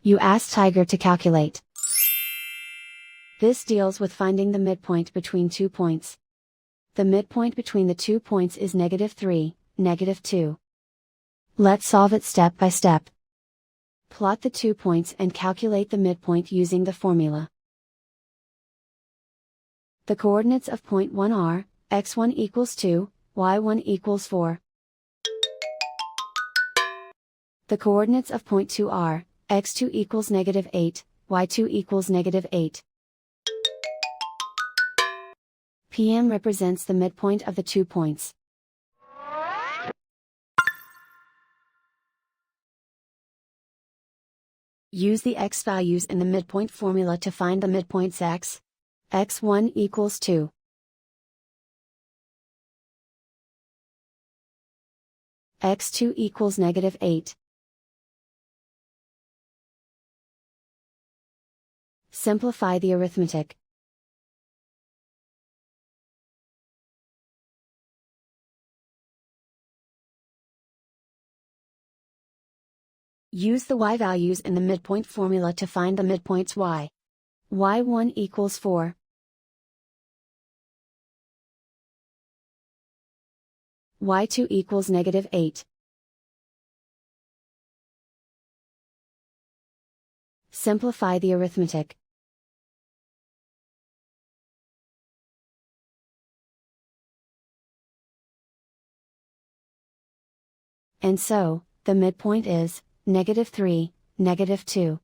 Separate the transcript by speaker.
Speaker 1: You ask Tiger to calculate. This deals with finding the midpoint between 2 points. The midpoint between the 2 points is -3, -2. Let's solve it step by step. Plot the 2 points and calculate the midpoint using the formula. The coordinates of point 1 are, x1 equals 2, y1 equals 4. The coordinates of point 2 are, x2 equals -8, y2 equals -8. PM represents the midpoint of the 2 points. Use the x values in the midpoint formula to find the midpoints x. x1 equals 2. x2 equals -8. Simplify the arithmetic. Use the y values in the midpoint formula to find the midpoints y. y1 equals 4. y2 equals -8. Simplify the arithmetic. And so, the midpoint is -3, -2.